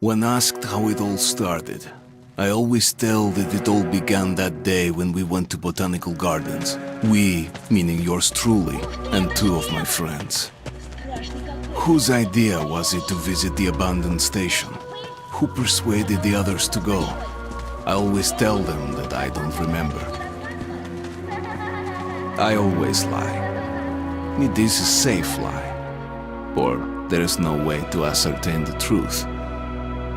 When asked how it all started, I always tell that it all began that day when we went to botanical gardens. We, meaning yours truly, and two of my friends. Whose idea was it to visit the abandoned station? Who persuaded the others to go? I always tell them that I don't remember. I always lie. It is a safe lie. Or there is no way to ascertain the truth.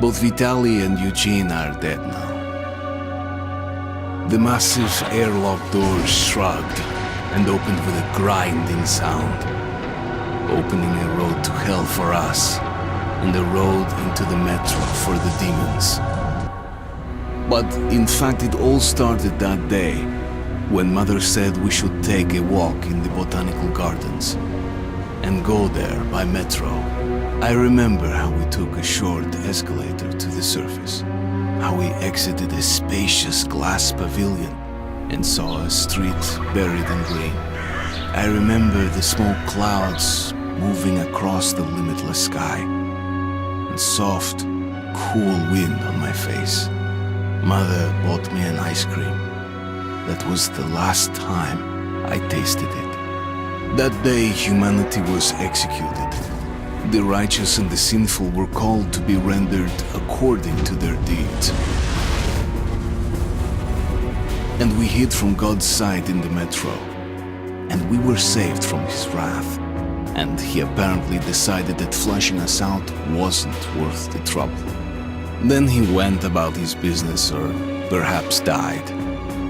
Both Vitaly and Eugene are dead now. The massive airlock doors shrugged and opened with a grinding sound, opening a road to hell for us and a road into the metro for the demons. But in fact it all started that day when Mother said we should take a walk in the botanical gardens and go there by metro. I remember how we took a short escalator to the surface, how we exited a spacious glass pavilion and saw a street buried in green. I remember the smoke clouds moving across the limitless sky and soft, cool wind on my face. Mother bought me an ice cream. That was the last time I tasted it. That day humanity was executed. The righteous and the sinful were called to be rendered according to their deeds. And we hid from God's sight in the metro, and we were saved from his wrath. And he apparently decided that flushing us out wasn't worth the trouble. Then he went about his business, or perhaps died,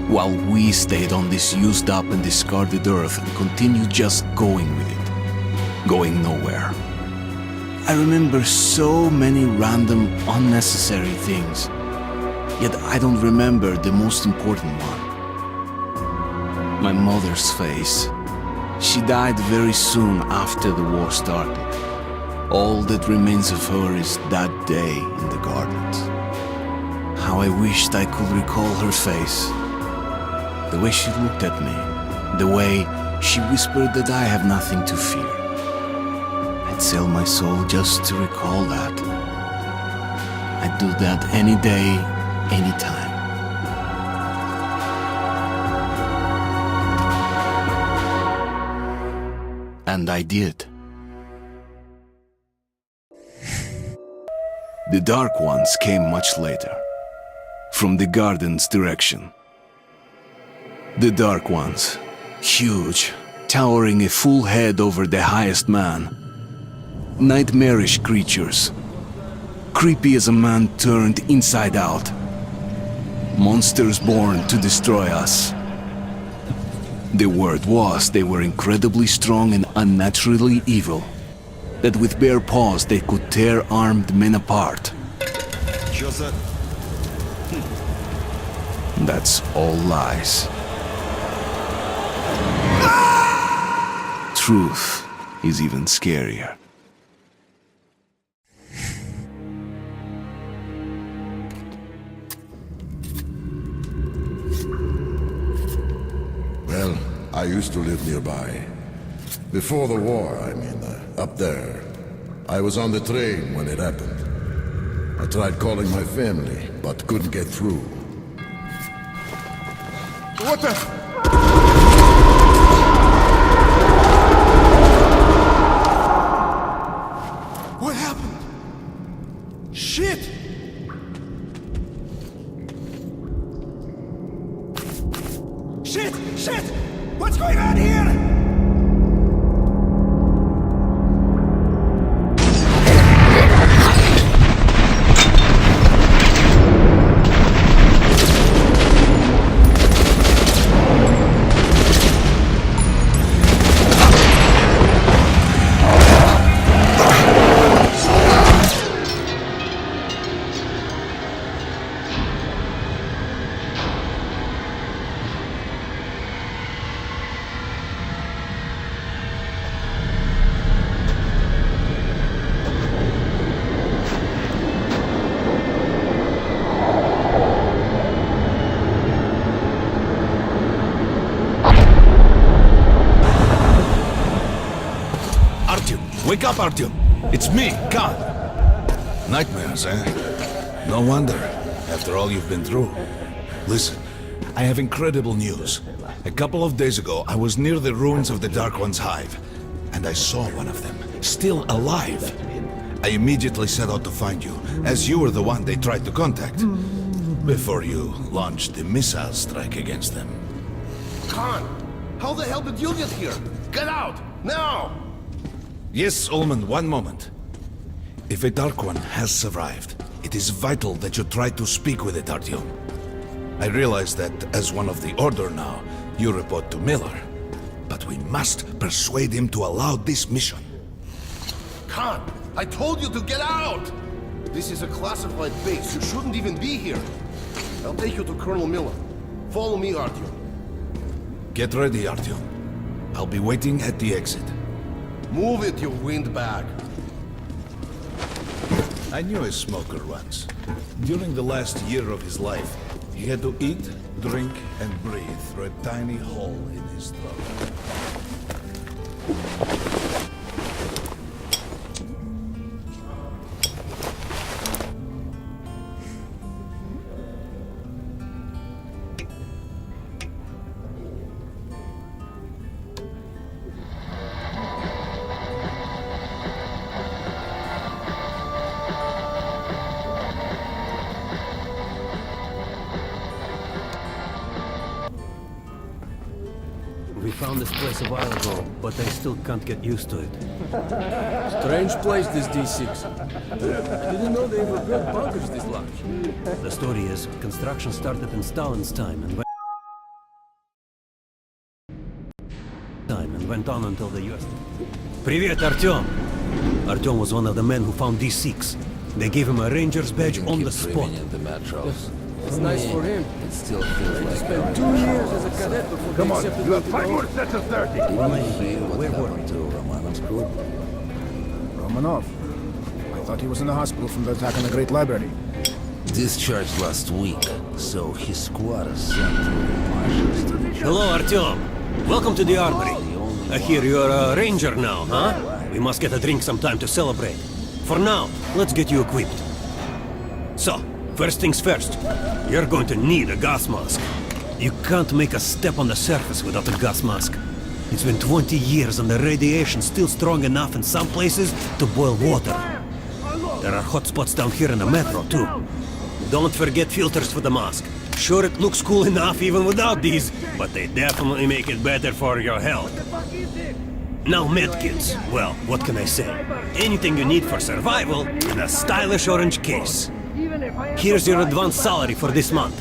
while we stayed on this used up and discarded earth and continued just going with it, going nowhere. I remember so many random, unnecessary things, yet I don't remember the most important one. My mother's face. She died very soon after the war started. All that remains of her is that day in the gardens. How I wished I could recall her face. The way she looked at me, the way she whispered that I have nothing to fear. I'd sell my soul just to recall that. I'd do that any day, any time. And I did. The Dark Ones came much later, from the garden's direction. The Dark Ones, huge, towering a full head over the highest man. Nightmarish creatures, creepy as a man turned inside out. Monsters born to destroy us. The word was they were incredibly strong and unnaturally evil, that with bare paws they could tear armed men apart. That's all lies. Truth is even scarier. Well, I used to live nearby. Before the war, I mean, up there. I was on the train when it happened. I tried calling my family, but couldn't get through. What the? What happened? Shit! Shit! Shit! What's going on here? Artyom! Wake up, Artyom! It's me, Khan! Nightmares, eh? No wonder, after all you've been through. Listen, I have incredible news. A couple of days ago, I was near the ruins of the Dark One's hive, and I saw one of them, still alive. I immediately set out to find you, as you were the one they tried to contact, before you launched the missile strike against them. Khan, how the hell did you get here? Get out, now! Yes, Ullman, one moment. If a Dark One has survived, it is vital that you try to speak with it, Artyom. I realize that, as one of the Order now, you report to Miller. But we must persuade him to allow this mission. Khan, I told you to get out! This is a classified base. You shouldn't even be here. I'll take you to Colonel Miller. Follow me, Artyom. Get ready, Artyom. I'll be waiting at the exit. Move it, you windbag. I knew a smoker once. During the last year of his life, he had to eat, drink, and breathe through a tiny hole in his throat. We found this place a while ago, but I still can't get used to it. Strange place, this D6. I didn't know they ever built bunkers this large. The story is, construction started in Stalin's time and went on until the US. Привет, Artyom! Artyom was one of the men who found D6. They gave him a ranger's badge on the spot. The metros. It's nice for him. It still feels like Spent 2 years as a cadet before Come they on, accepted you have me to 5 go. more sets of 30. where were we? To Romanov's group? Romanov. I thought he was in the hospital from the attack on the Great Library. Discharged last week, so his squad is sent through the Marshes to the Hello, Artyom! Welcome to the Armory. I hear you're a ranger now, huh? We must get a drink sometime to celebrate. For now, let's get you equipped. So, first things first, you're going to need a gas mask. You can't make a step on the surface without a gas mask. It's been 20 years and the radiation's still strong enough in some places to boil water. There are hot spots down here in the metro, too. Don't forget filters for the mask. Sure, it looks cool enough even without these, but they definitely make it better for your health. Now medkits. Well, what can I say? Anything you need for survival in a stylish orange case. Here's your advance salary for this month.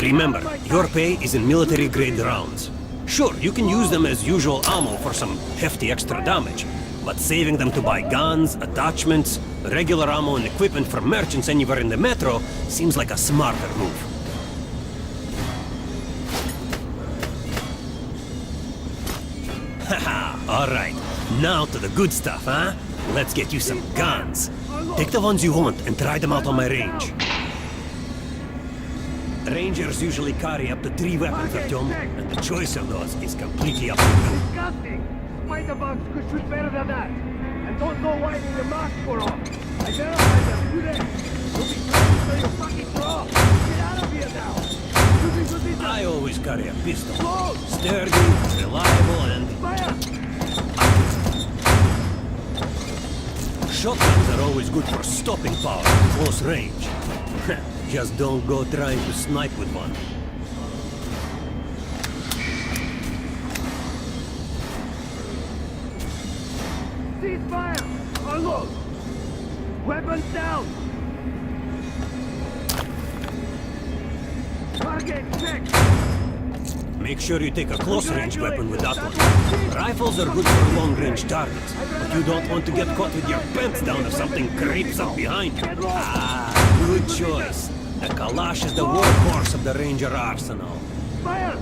Remember, your pay is in military-grade rounds. Sure, you can use them as usual ammo for some hefty extra damage, but saving them to buy guns, attachments, regular ammo and equipment for merchants anywhere in the metro seems like a smarter move. Haha, alright. Now to the good stuff, huh? Let's get you some guns. Take the ones you want and try them out on my range. Rangers usually carry up to 3 weapons, Artyom, and the choice of those is completely up to you. Disgusting! Spider-bugs could shoot better than that. And don't go winding your mask for off. I verified them. You there. You'll be trying to your fucking draw. Get out of here now. I always carry a pistol. Sturdy, reliable, and... Fire! Shotguns are always good for stopping power at close range. Just don't go trying to snipe with one. Cease fire! Unload! Weapons down! Target check! Make sure you take a close-range weapon with that one. Rifles are good for long-range targets, but you don't want to get caught with your pants down if something creeps up behind you. Ah, good choice. The Kalash is the workhorse of the Ranger arsenal. Fire!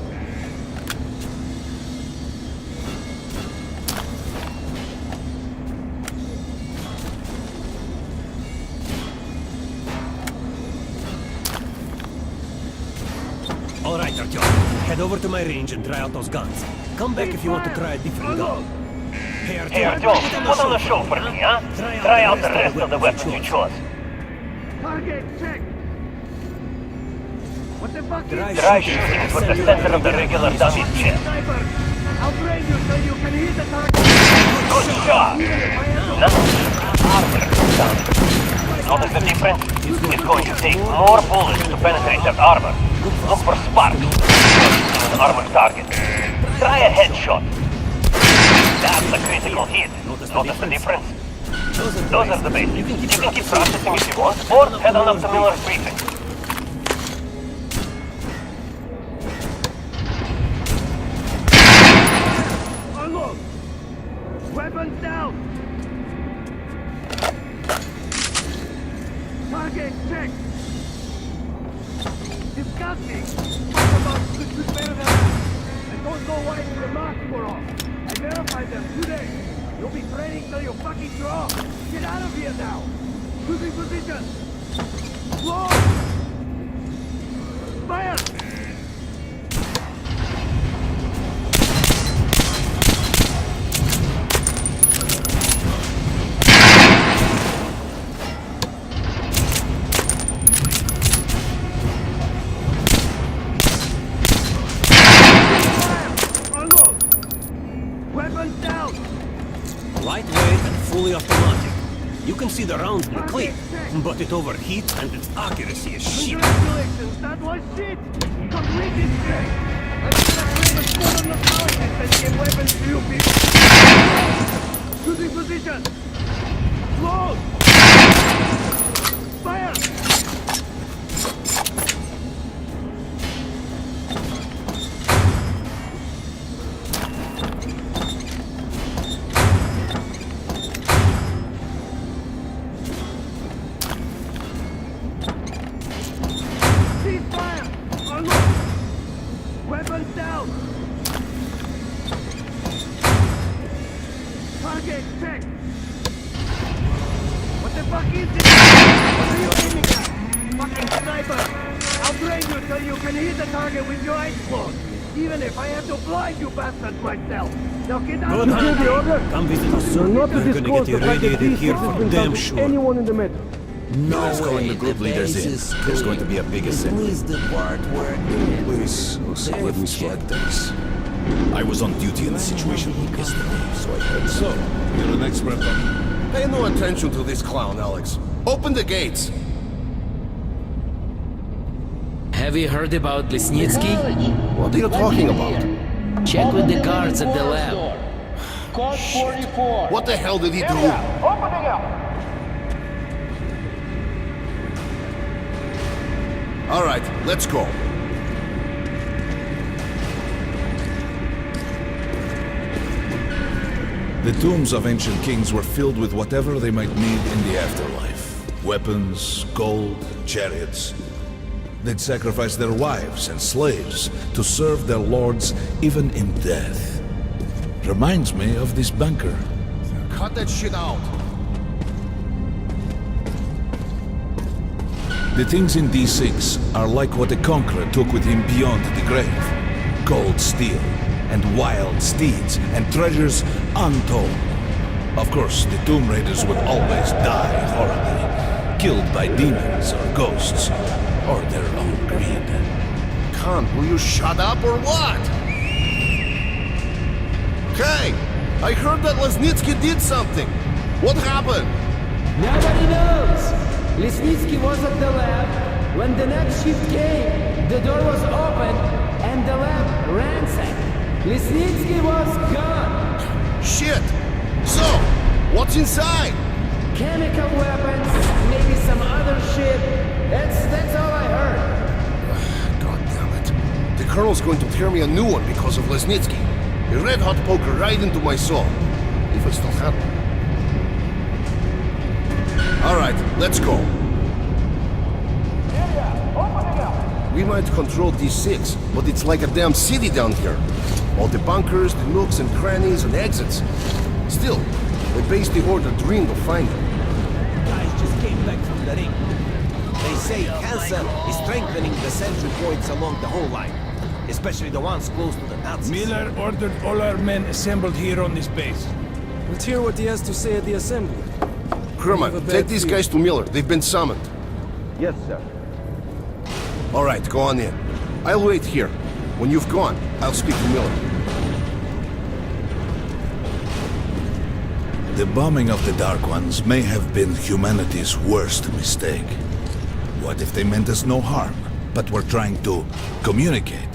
All right, Artyom. Head over to my range and try out those guns. Come back if you want to try a different gun. Hey, Artyom, put on a show for me, huh? Try out the rest of the weapons you chose. Target check. What the fuck is Try shooting for the center of the regular dummy's chest. sniper? I'll train you so you can hit the target. Good job! Now, armor down. Notice the difference? It's going to take more bullets to penetrate that armor. Look for sparks on an armored target. Try a headshot. That's a critical hit. Notice the difference? Those are the basics. You can keep practicing if you want, or head on up to Miller's briefing. Unload. Weapons down. Target check. Disgusting. About could do better than that. I don't know why the marks were off. I verified them today. You'll be training till you fucking draw. Get out of here now. Losing position. Slow. Fire. Lightweight and fully automatic. You can see the round in the clip, but it overheats and its accuracy is shit. Congratulations, that was shit! Completed straight! I'm gonna bring a squad on the power test and get weapons to you people! Losing position! Close! Fire! Weapons down! Target check! What the fuck is this? What are you aiming at? Fucking sniper! I'll train you till you can hit the target with your eyes closed! Even if I have to blind you bastards myself! Now get out Good of hunting. here! Come visit us You're soon. not to We're gonna disclose get you the fact that radiated these here have for been damn done to sure. anyone in the metro. No Let's go in way, the group the leaders base in. is There's going to be a clean. big At assembly. least the part we're in. Please, also let me select things. I was on duty in the situation yesterday, so I heard. So, you're an expert on... Pay no attention to this clown, Alex. Open the gates. Have you heard about Lesnitsky? What are you talking about? Check with the guards at the lab. Code 44! What the hell did he do? Opening up! All right, let's go. The tombs of ancient kings were filled with whatever they might need in the afterlife. Weapons, gold, chariots. They'd sacrifice their wives and slaves to serve their lords even in death. Reminds me of this bunker. Cut that shit out. The things in D6 are like what a conqueror took with him beyond the grave. Gold steel, and wild steeds, and treasures untold. Of course, the Tomb Raiders would always die horribly, killed by demons or ghosts, or their own greed. Khan, will you shut up or what? Hey, I heard that Lesnitsky did something. What happened? Nobody knows! Lesnitsky was at the lab. When the next shift came, the door was open and the lab ransacked. Lesnitsky was gone! Shit! So, what's inside? Chemical weapons, maybe some other shit. That's all I heard. God damn it. The Colonel's going to tear me a new one because of Lesnitsky. A red-hot poker right into my soul. If I still have one. All right, let's go. We might control D6, but it's like a damn city down here. All the bunkers, the nooks and crannies and exits. Still, the base the Order dreamed of finding. Guys just came back from the ring. They say cancer is strengthening the sentry points along the whole line, especially the ones close to the Nazis. Miller ordered all our men assembled here on this base. Let's hear what he has to say at the assembly. Herman, take these guys to Miller. They've been summoned. Yes, sir. All right, go on in. I'll wait here. When you've gone, I'll speak to Miller. The bombing of the Dark Ones may have been humanity's worst mistake. What if they meant us no harm, but were trying to communicate?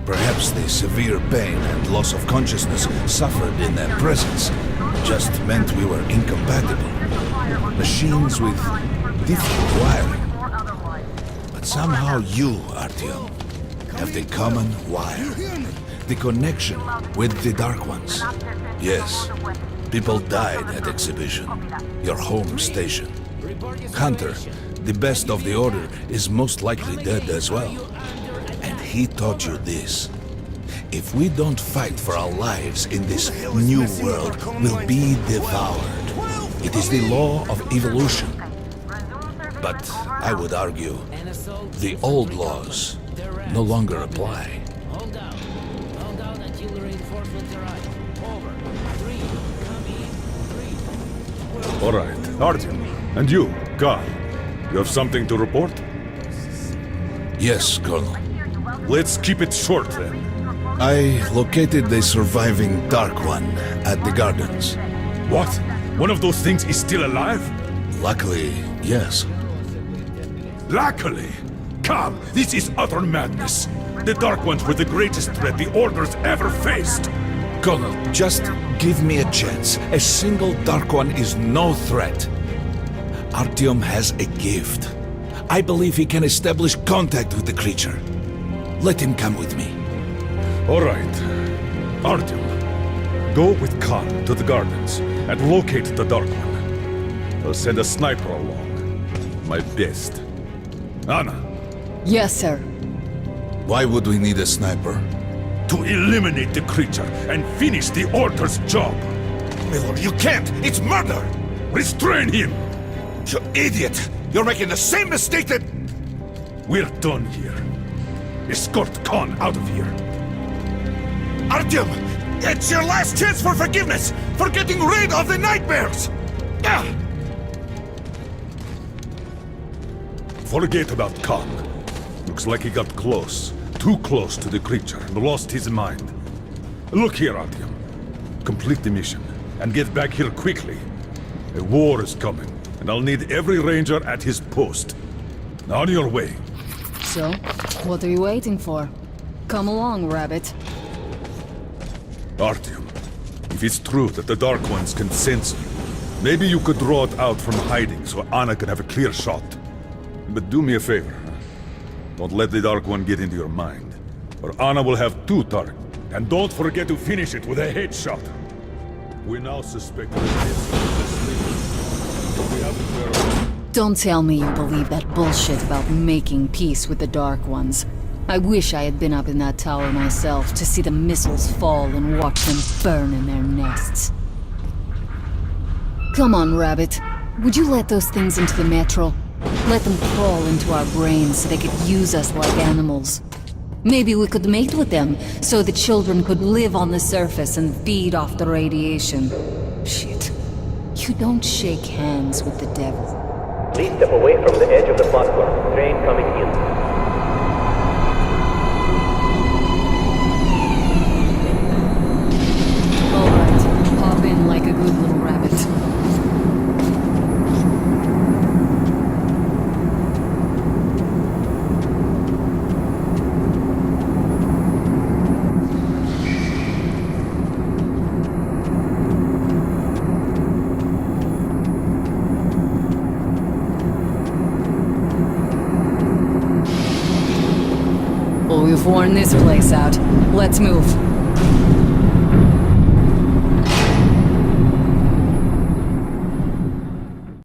Perhaps the severe pain and loss of consciousness suffered in their presence just meant we were incompatible. Machines with different wiring. But somehow you, Artyom, have the common wire. The connection with the Dark Ones. Yes, people died at Exhibition, your home station. Hunter, the best of the Order, is most likely dead as well. And he taught you this. If we don't fight for our lives in this new world, we'll be devoured. It is the law of evolution. But I would argue, the old laws no longer apply. Hold out. Hold out until reinforcements arrive. Over. 3. Come in. 3. All right, Artyom. And you, Carl. You have something to report? Yes, Colonel. Let's keep it short, then. I located the surviving Dark One at the gardens. What? One of those things is still alive? Luckily, yes. Luckily? Come, this is utter madness. The Dark Ones were the greatest threat the Order's ever faced. Colonel, just give me a chance. A single Dark One is no threat. Artyom has a gift. I believe he can establish contact with the creature. Let him come with me. All right. Artyom, go with Khan to the gardens and locate the Dark One. I'll send a sniper along. My best. Anna. Yes, sir. Why would we need a sniper? To eliminate the creature and finish the Order's job. Miller, you can't! It's murder! Restrain him! You idiot! You're making the same mistake that... We're done here. Escort Khan out of here. Artyom! It's your last chance for forgiveness! For getting rid of the nightmares! Forget about Khan. Looks like he got close. Too close to the creature and lost his mind. Look here, Artyom. Complete the mission and get back here quickly. A war is coming, and I'll need every ranger at his post. On your way. So, what are you waiting for? Come along, Rabbit. Artyom, if it's true that the Dark Ones can sense you, maybe you could draw it out from hiding so Anna can have a clear shot. But do me a favor. Don't let the Dark One get into your mind, or Anna will have 2 targets. And don't forget to finish it with a headshot. We now suspect Don't tell me you believe that bullshit about making peace with the Dark Ones. I wish I had been up in that tower myself to see the missiles fall and watch them burn in their nests. Come on, Rabbit. Would you let those things into the metro? Let them crawl into our brains so they could use us like animals. Maybe we could mate with them, so the children could live on the surface and feed off the radiation. Shit. You don't shake hands with the devil. Please step away from the edge of the platform. Train coming in. Alright, hop in like a good little rabbit. We've worn this place out. Let's move.